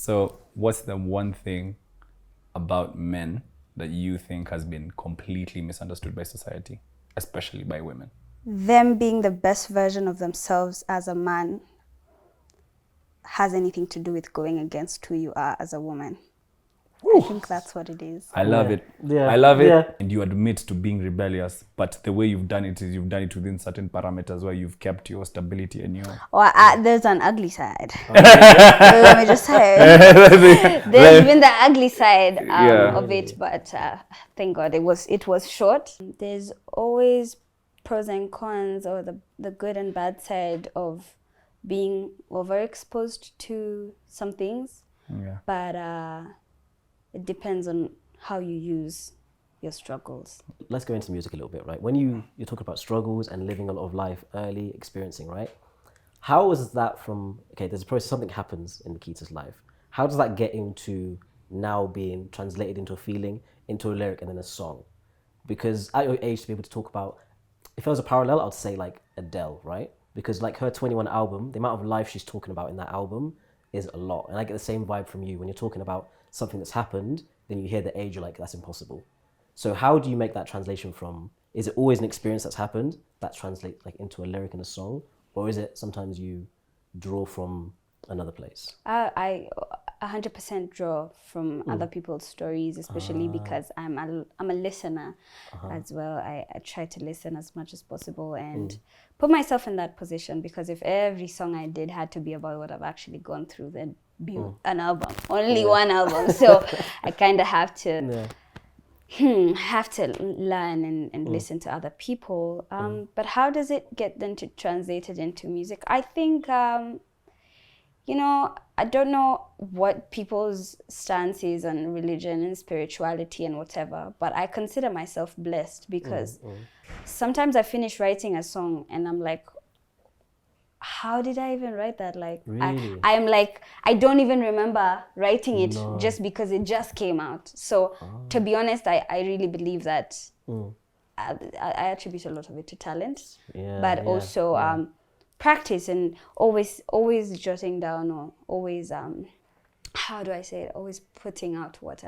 So what's the one thing about men that you think has been completely misunderstood by society, especially by women? Them being the best version of themselves as a man has anything to do with going against who you are as a woman. I think that's what it is. I love it. Yeah. I love it. Yeah. And you admit to being rebellious, but the way you've done it is you've done it within certain parameters where you've kept your stability and your... Or there's an ugly side. Let me just say. There's been the ugly side of it, but thank God it was short. There's always pros and cons, or the good and bad side of being overexposed to some things. Yeah. But it depends on how you use your struggles. Let's go into music a little bit, right? When you talk about struggles and living a lot of life early, experiencing, right? How is that from, okay, there's a process, something happens in Nikita's life. How does that get into now being translated into a feeling, into a lyric, and then a song? Because at your age, to be able to talk about, if there was a parallel, I'd say like Adele, right? Because like her 21 album, the amount of life she's talking about in that album is a lot. And I get the same vibe from you when you're talking about something that's happened, then you hear the age, you're like, that's impossible. So how do you make that translation from, is it always an experience that's happened that translates like into a lyric and a song? Or is it sometimes you draw from another place? I 100% draw from other people's stories, especially because I'm a listener as well. I try to listen as much as possible and put myself in that position, because if every song I did had to be about what I've actually gone through, then be an album, only one album. So I kind of have to learn and listen to other people. But how does it get then to translated into music? I think, you know, I don't know what people's stance is on religion and spirituality and whatever, but I consider myself blessed, because sometimes I finish writing a song and I'm like, how did I even write that? Like, Really? I'm like, I don't even remember writing it just because it just came out. So to be honest, I really believe that I attribute a lot of it to talent, but also practice and always jotting down, or always, how do I say it? Always putting out what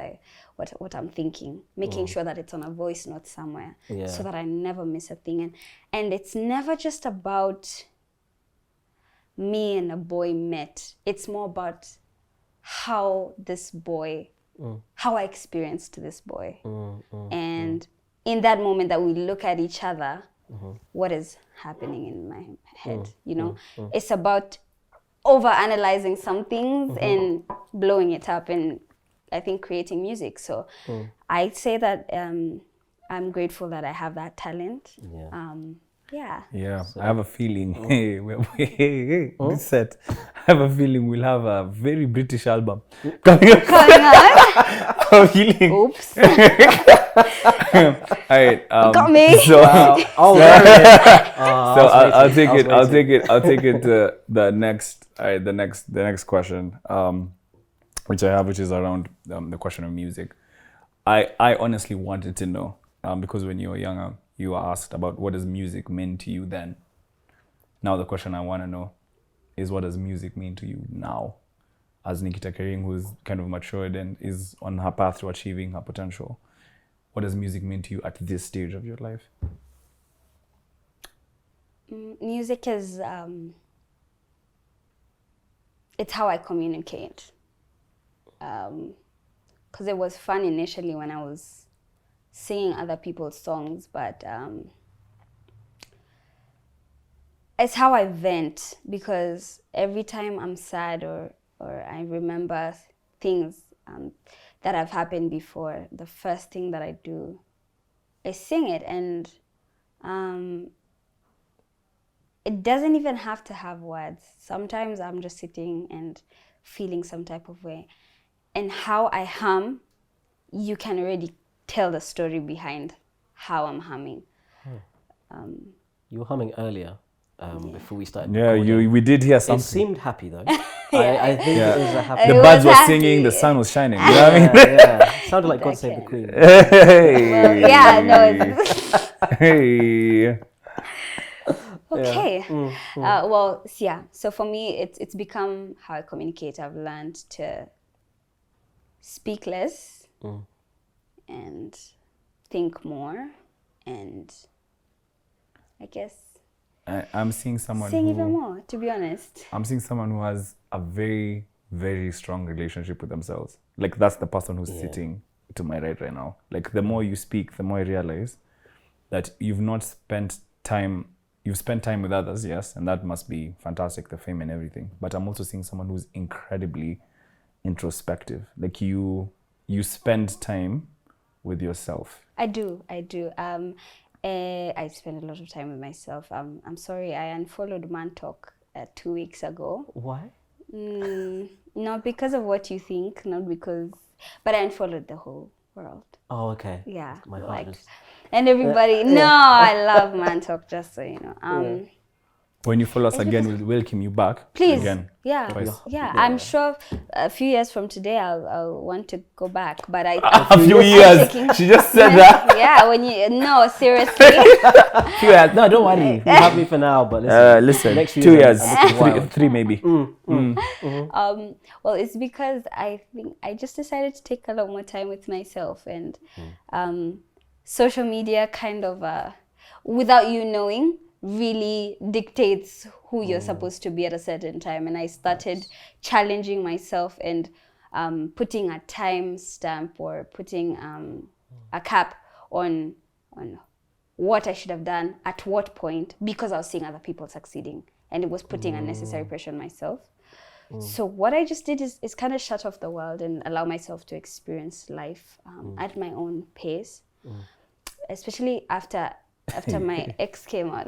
I'm thinking, making sure that it's on a voice note somewhere, so that I never miss a thing. And it's never just about me and a boy met. It's more about how this boy, how I experienced this boy. And in that moment that we look at each other, what is happening in my head, you know? It's about over-analyzing some things and blowing it up, and I think creating music. So I'd say that I'm grateful that I have that talent. Yeah, so I have a feeling, this set, I have a feeling we'll have a very British album coming up. I have a feeling. Oops. All right. Got me. So, I'll take it to the next question, which I have, which is around the question of music. I honestly wanted to know, because when you were younger, you were asked about what does music mean to you then. Now the question I want to know is, what does music mean to you now, as Nikita Kering, who's kind of matured and is on her path to achieving her potential? What does music mean to you at this stage of your life? Music is, it's how I communicate. Because it was fun initially when I was singing other people's songs, but it's how I vent, because every time I'm sad or I remember things that have happened before, the first thing that I do is sing it. And it doesn't even have to have words. Sometimes I'm just sitting and feeling some type of way, and how I hum, you can already tell the story behind how I'm humming. You were humming earlier before we started. Yeah, we did hear something. It seemed happy though. I think it was a happy. The birds were singing, the sun was shining. You know what I mean? Yeah. Sounded like God Save the Queen. Hey. Well, Hey. Okay. So for me, it's become how I communicate. I've learned to speak less and think more, and I guess I'm seeing someone sing who, even more, to be honest. I'm seeing someone who has a very, very strong relationship with themselves. Like that's the person who's sitting to my right now. Like the more you speak, the more I realize that you've spent time with others, yes, and that must be fantastic, the fame and everything. But I'm also seeing someone who's incredibly introspective. Like you spend time with yourself. I do. I spend a lot of time with myself. I'm sorry, I unfollowed Mantalk 2 weeks ago. Why? Not because of what you think, but I unfollowed the whole world. Oh, okay. Yeah, My heart is... and everybody. No, I love Mantalk. Just so you know. When you follow us again, we'll welcome you back. Please. Again. Yeah. Twice. Yeah. I'm sure a few years from today, I'll want to go back. But a few years. She just said that. Yeah. No, seriously. Few years. No, don't worry. You have me for now, but listen. Next 2 years, three maybe. Well, it's because I think I just decided to take a lot more time with myself, and social media kind of, without you knowing, really dictates who you're supposed to be at a certain time. And I started challenging myself and putting a time stamp or putting a cap on what I should have done at what point, because I was seeing other people succeeding, and it was putting unnecessary pressure on myself. So what I just did is kind of shut off the world and allow myself to experience life at my own pace, especially after my ex came out.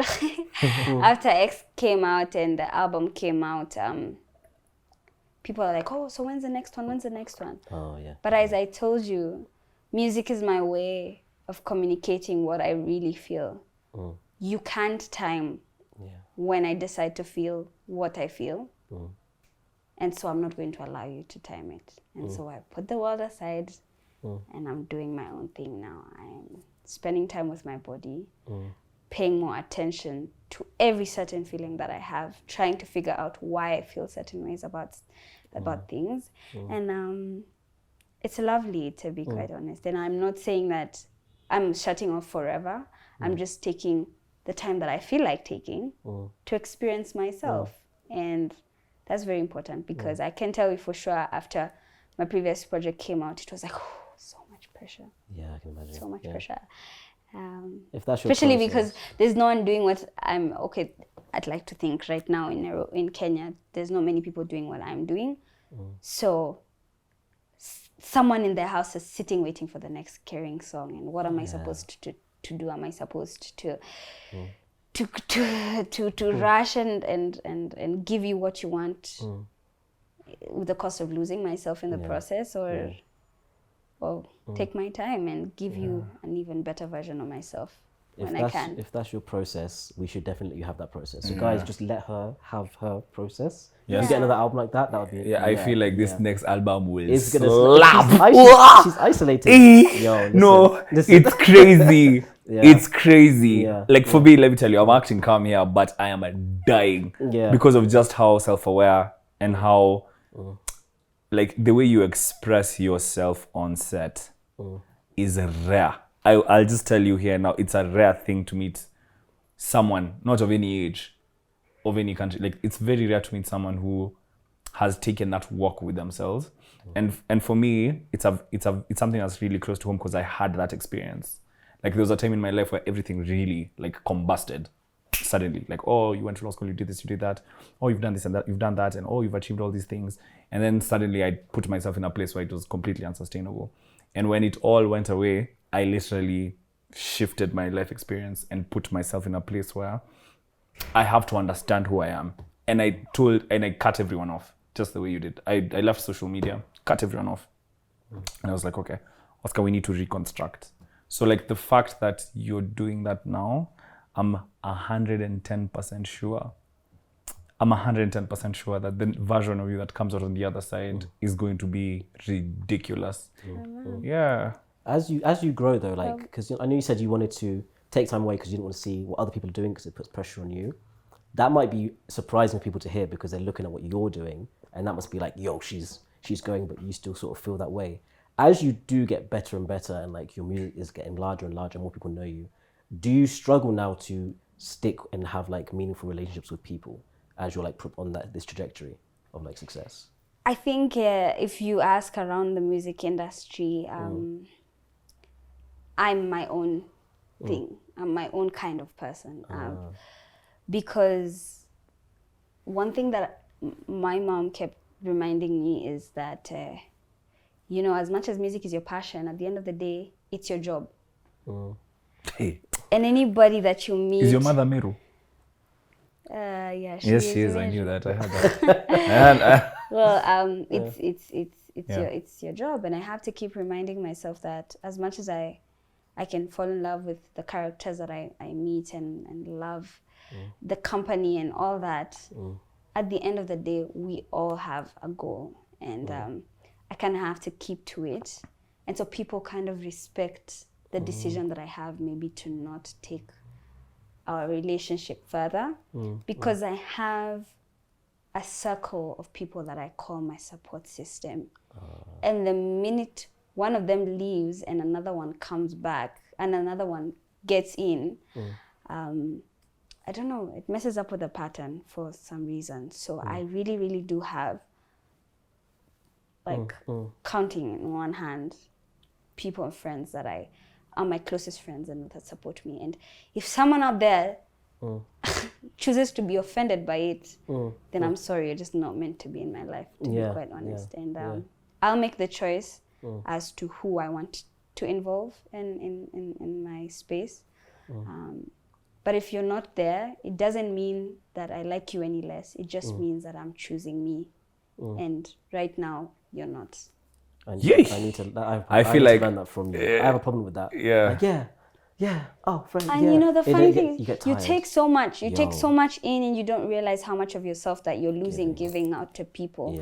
After X came out and the album came out, people are like, oh, so when's the next one? Oh, yeah. But as I told you, music is my way of communicating what I really feel. You can't time when I decide to feel what I feel. And so I'm not going to allow you to time it. And so I put the world aside and I'm doing my own thing now. I'm spending time with my body, paying more attention to every certain feeling that I have, trying to figure out why I feel certain ways about things. And it's lovely, to be quite honest. And I'm not saying that I'm shutting off forever. I'm just taking the time that I feel like taking to experience myself. And that's very important, because I can tell you for sure, after my previous project came out, it was like, oh, so much pressure. Yeah, I can imagine. So much pressure. If that's your especially process. because there's no one doing what I'm, I'd like to think right now in Kenya, there's not many people doing what I'm doing. So someone in their house is sitting waiting for the next Kering song. And what am I supposed to do? Am I supposed to rush and give you what you want with the cost of losing myself in the process, or take my time and give you an even better version of myself when I can. If that's your process, we should definitely have that process. So guys, just let her have her process. If you get another album like that, that would be... I feel like this next album will It's gonna slap. She's isolated. Yo, listen. It's crazy. It's crazy. Yeah. Like for me, let me tell you, I'm acting calm here, but I am dying because of just how self-aware and how like the way you express yourself on set is rare. I'll just tell you here now, it's a rare thing to meet someone, not of any age, of any country. Like it's very rare to meet someone who has taken that walk with themselves. And for me, it's something that's really close to home, because I had that experience. Like there was a time in my life where everything really like combusted suddenly. Like, oh, you went to law school, you did this, you did that. Oh, you've done this and that, you've done that, and oh, you've achieved all these things. And then suddenly I put myself in a place where it was completely unsustainable. And when it all went away, I literally shifted my life experience and put myself in a place where I have to understand who I am. And I cut everyone off, just the way you did. I left social media, cut everyone off. And I was like, okay, Oscar, we need to reconstruct. So like the fact that you're doing that now, I'm 110% sure. I'm 110% sure that the version of you that comes out on the other side is going to be ridiculous. Yeah. As you grow though, like, because I know you said you wanted to take time away because you didn't want to see what other people are doing because it puts pressure on you. That might be surprising for people to hear because they're looking at what you're doing, and that must be like, yo, she's she's going, but you still sort of feel that way. As you do get better and better, and like your music is getting larger and larger, more people know you, do you struggle now to stick and have like meaningful relationships with people as you're like on this trajectory of like success? I think if you ask around the music industry, I'm my own thing. I'm my own kind of person. Because one thing that my mom kept reminding me is that, you know, as much as music is your passion, at the end of the day, it's your job. Hey. And anybody that you meet... Is your mother Meru? Yeah, she is. I knew that. I heard that. Well, it's your job, and I have to keep reminding myself that as much as I can fall in love with the characters that I meet and love the company and all that, at the end of the day, we all have a goal, and I kind of have to keep to it, and so people kind of respect the decision that I have, maybe to not take our relationship further, because I have a circle of people that I call my support system. And the minute one of them leaves and another one comes back and another one gets in, I don't know, it messes up with the pattern for some reason. So I really, really do have, like, counting in one hand, people and friends that are my closest friends and that support me. And if someone out there chooses to be offended by it, then I'm sorry, you're just not meant to be in my life, to be quite honest. And I'll make the choice as to who I want to involve in my space. But if you're not there, it doesn't mean that I like you any less. It just means that I'm choosing me. And right now, you're not. I need to. I feel like to learn that from you. I have a problem with that. Yeah. Like, oh, friend. And you know the funny thing, you take so much. You take so much in, and you don't realize how much of yourself that you're losing giving out to people.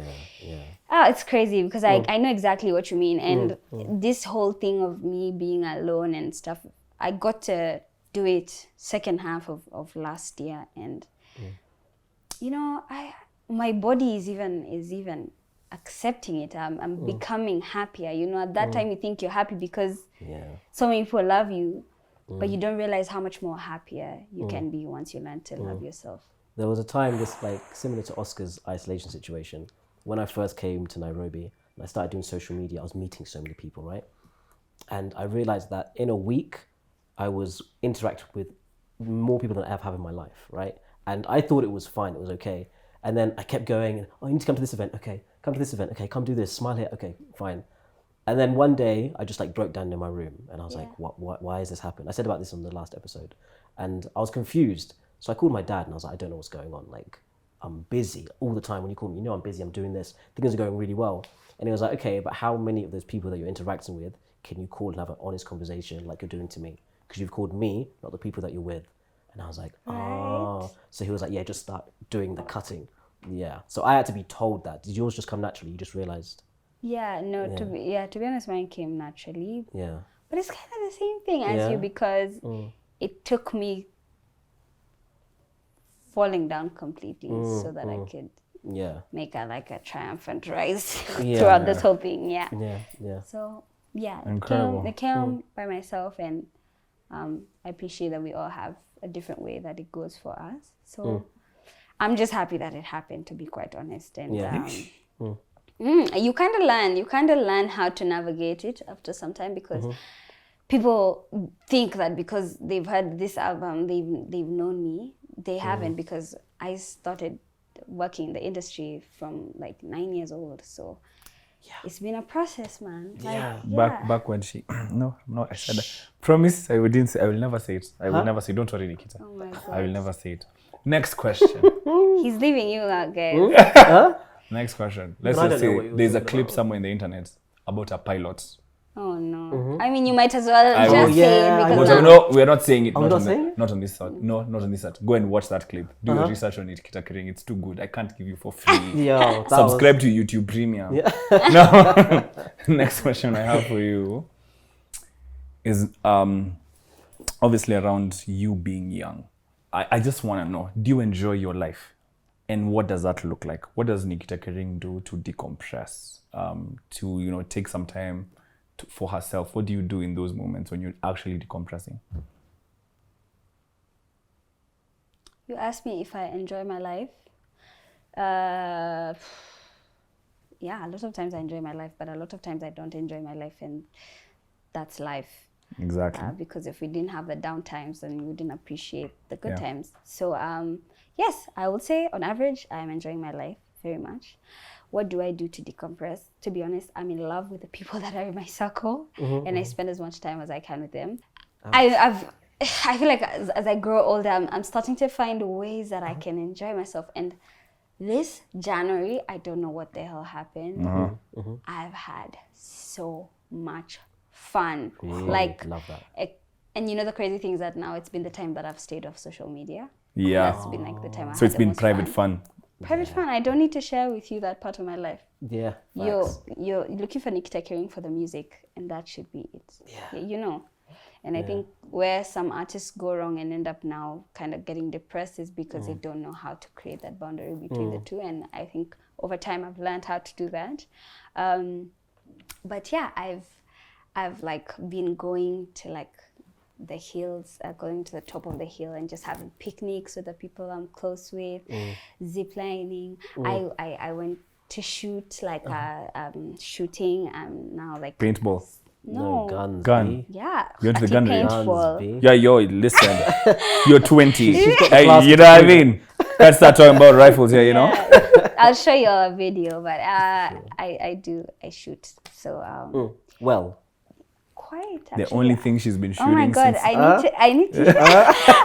It's crazy because I know exactly what you mean. And this whole thing of me being alone and stuff, I got to do it second half of last year, and you know, my body is even accepting it. I'm becoming happier. You know, at that time you think you're happy because so many people love you, but you don't realize how much more happier you can be once you learn to love yourself. There was a time, this like similar to Oscar's isolation situation, when I first came to Nairobi and I started doing social media. I was meeting so many people, right? And I realized that in a week I was interacting with more people than I ever have in my life, right? And I thought it was fine, it was okay. And then I kept going, and, oh, you need to come to this event, okay. Come to this event, okay. Come do this, smile here, okay, fine. And then one day, I just like broke down in my room, and I was like, why has this happened? I said about this on the last episode, and I was confused. So I called my dad, and I was like, I don't know what's going on. Like, I'm busy all the time. When you call me, you know I'm busy, I'm doing this. Things are going really well. And he was like, okay, but how many of those people that you're interacting with can you call and have an honest conversation like you're doing to me? Because you've called me, not the people that you're with. And I was like, oh. So he was like, yeah, just start doing the cutting. Yeah. So I had to be told that. Did yours just come naturally? You just realized? To be honest, mine came naturally. Yeah. But it's kind of the same thing as you, because it took me falling down completely so that I could make a triumphant rise throughout this whole thing. Yeah. So incredible. It came by myself, and I appreciate that we all have a different way that it goes for us. So I'm just happy that it happened, to be quite honest. And you kind of learn how to navigate it after some time, because people think that because they've heard this album, they've known me. They haven't, because I started working in the industry from like 9 years old. So it's been a process, man. Back when she no, I said that. Promise I will never say it. I will never say it. Don't worry, Nikita. Oh my God. I will never say it. Next question. He's leaving you out, guys. Next question. Let's just say there's a clip somewhere in the internet about a pilot. Oh no. I mean, you might as well just say it, because no, we're not saying it. Not on this side. Mm. No, not on this side. Go and watch that clip. Do your research on it, Nikita Kering. It's too good. I can't give you for free. Subscribe to YouTube Premium. No. Next question I have for you is obviously around you being young. I just want to know, do you enjoy your life? And what does that look like? What does Nikita Kering do to decompress? To take some time for herself? What do you do in those moments when you're actually decompressing? You asked me if I enjoy my life. Yeah, a lot of times I enjoy my life, but a lot of times I don't enjoy my life, and that's life. Exactly. Because if we didn't have the down times, then we wouldn't appreciate the good Yeah. times. So yes, I would say on average, I'm enjoying my life very much. What do I do to decompress? To be honest, I'm in love with the people that are in my circle, and I spend as much time as I can with them. I feel like as I grow older, I'm starting to find ways that I can enjoy myself. And this January, I don't know what the hell happened. I've had so much fun. Like, love that. And the crazy thing is that now it's been the time that I've stayed off social media. Yeah. That's been like the time I So had it's the been most private fun. Private fun. I don't need to share with you that part of my life. Yeah. You're looking for Nikita Kering for the music, and that should be it. Yeah. And I think where some artists go wrong and end up now kind of getting depressed is because they don't know how to create that boundary between the two. And I think over time I've learned how to do that. But yeah, I've like been going to like the hills, going to the top of the hill and just having picnics with the people I'm close with, ziplining. I went to shoot like shooting now like Paintball. no guns. Gun. B. yeah, You went to the gun range? paintball. B. Yeah, yo, listen. You're 20. got Hey, class you know what I mean? Let's start talking about rifles here, you know? I'll show you a video, but I shoot. So Well, quite The actually. only thing she's been Oh shooting my god, since... I need to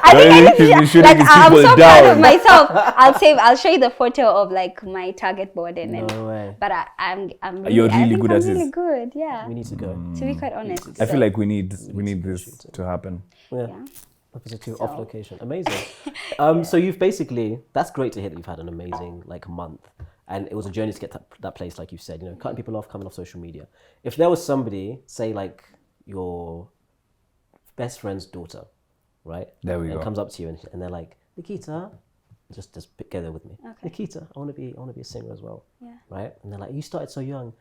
I she's been shooting like these I'm people so proud of down. myself. I'll show you the photo of like my target board and no way. but I'm really, You're I really think good I'm at really this. good, yeah. We need to go. To be quite honest. I feel So, like we need this to happen. yeah. Episode 2 So- off location. Amazing. So you've basically, that's great to hear that you've had an amazing like month, and it was a journey to get to that place, like you said, cutting people off, coming off social media. If there was somebody, say like your best friend's daughter, right? There we and go. comes up to you and they're like, Nikita, just get there with me. Okay. Nikita, I want to be a singer as well. Yeah. Right? And they're like, you started so young.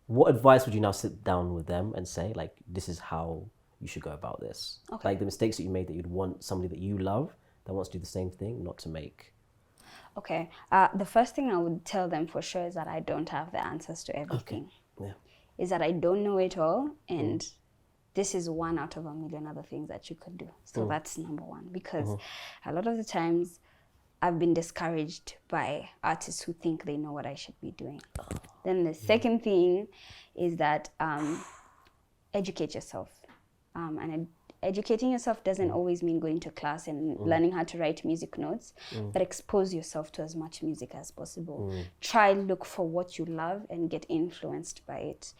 What advice would you now sit down with them and say, like, this is how you should go about this? Okay. Like the mistakes that you made that you'd want somebody that you love that wants to do the same thing not to make. Okay. The first thing I would tell them for sure is that I don't have the answers to everything. Yeah. Is that I don't know it all, and this is one out of a million other things that you could do. So that's number one, because a lot of the times I've been discouraged by artists who think they know what I should be doing. Then the second thing is that educate yourself. And educating yourself doesn't always mean going to class and learning how to write music notes, but expose yourself to as much music as possible. Try look for what you love and get influenced by it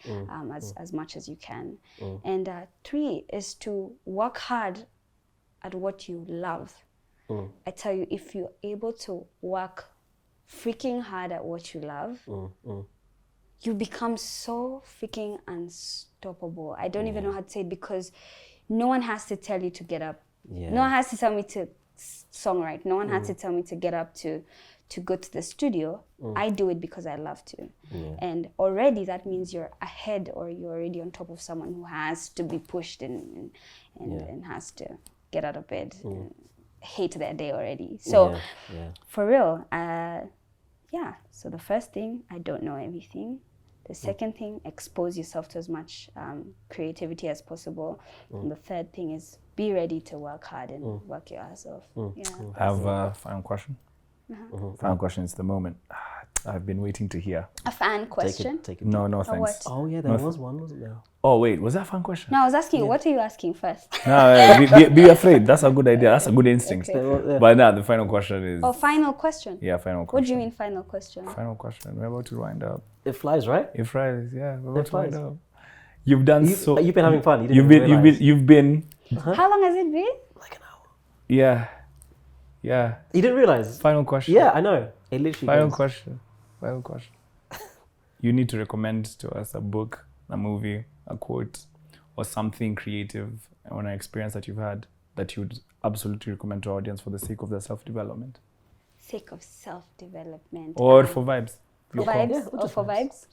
as much as you can. And 3 is to work hard at what you love. I tell you, if you're able to work freaking hard at what you love, you become so freaking unstoppable. I don't even know how to say it, because no one has to tell you to get up. Yeah. No one has to tell me to songwrite. No one has to tell me to get up to go to the studio. I do it because I love to. And already that means you're ahead, or you're already on top of someone who has to be pushed and has to get out of bed and hate their day already. So for real, so the first thing, I don't know everything. The second thing, expose yourself to as much creativity as possible. And the third thing is be ready to work hard and work your ass off. Yeah. I have a final question. Final question is the moment I've been waiting to hear. A fan question? Take it. No, thanks. what? Oh yeah, there was one, wasn't there? Oh, wait, was that a fun question? No, I was asking you, what are you asking first? No, be afraid. That's a good idea. That's a good instinct. Okay. But now the final question is... Oh, final question? Yeah, final question. What do you mean final question? Final question. We're about to wind up. It flies, right? It flies, yeah. We're about It to wind flies. up. You've done so... You've been having fun. You didn't realize. You've been... How long has it been? like an hour. Yeah. Yeah. You didn't realize? Final question. Yeah, I know. It literally Final goes. question. Final question. You need to recommend to us a book, a movie, a quote, or something creative or an experience that you've had that you'd absolutely recommend to our audience for the sake of their self-development. sake of self-development. Or for vibes? For vibes? Yeah, Or just for vibes.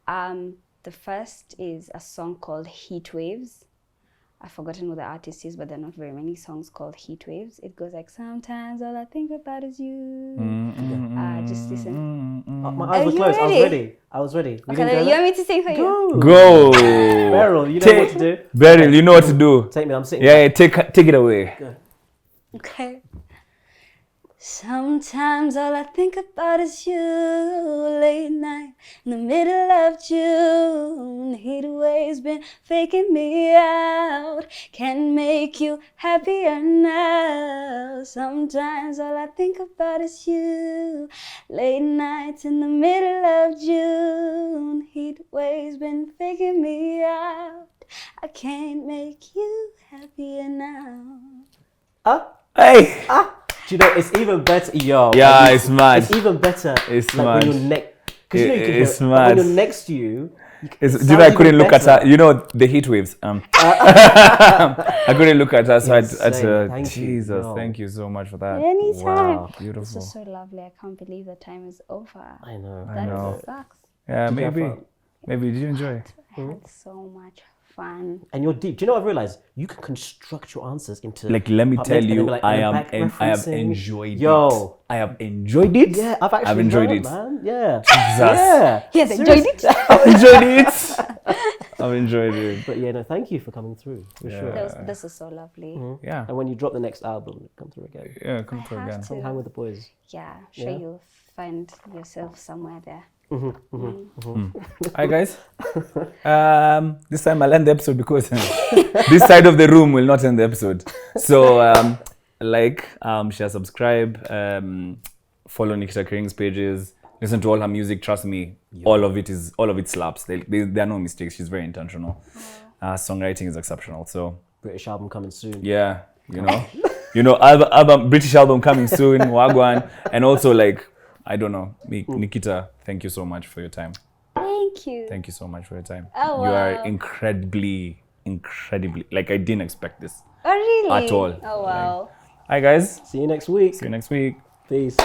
vibes? The first is a song called Heat Waves. I've forgotten who the artist is, but there are not very many songs called Heat Waves. It goes like, sometimes all I think about is you. Just listen. My eyes Are were you closed. ready? I was ready. We Okay, didn't go you there? want me to sing for you? Go! Beryl, you know what to do. Beryl, you know what to do. Take me, I'm sitting Yeah, take it away. Okay. Sometimes all I think about is you. Late night in the middle of June. Heat waves been faking me out. Can make you happier now. Sometimes all I think about is you. Late nights in the middle of June. Heat waves been faking me out. I can't make you happier now. Hey! Do you know, it's even better, yo. Yeah, like, it's mad. It's even better. It's like mad. when you're because you know you can It's hear it, mad. when you're next to you. Do you know I couldn't look at her? You know the heat waves. I couldn't look at her, so Insane. Thank you. Jesus, Yo. thank you so much for that. Anytime. Wow. This Beautiful. is so lovely. I can't believe the time is over. I know. I know. That sucks. Yeah, Did you have maybe. fun? Maybe. Did you enjoy? I had so much fun. And you're deep. Do you know what I've realized? You can construct your answers into Like, let me apartments tell and then you, be like, I and am, then back I have referencing. enjoyed Yo. it. I have enjoyed it. Yeah, I've enjoyed heard, it. man. Yeah. Jesus. Yeah. Yes, enjoyed it. I've enjoyed it. I've enjoyed it. But yeah, no, thank you for coming through. For sure. This is so lovely. Yeah. And when you drop the next album, come through again. Yeah, come through have again. to. Hang with the boys. Yeah, sure you'll find yourself somewhere there. Hi guys. This time I'll end the episode because this side of the room will not end the episode. So share, subscribe, follow Nikita Kering's pages, listen to all her music. Trust me, all of it slaps. There are no mistakes. She's very intentional. Songwriting is exceptional. So British album coming soon. yeah, album British album coming soon. Wagwan, and also I don't know, Nikita. Thank you so much for your time. Thank you. Thank you so much for your time. Oh, you wow. are incredibly, I didn't expect this Oh, really? at all. Oh, wow. Hi guys. See you next week. See you next week. Peace.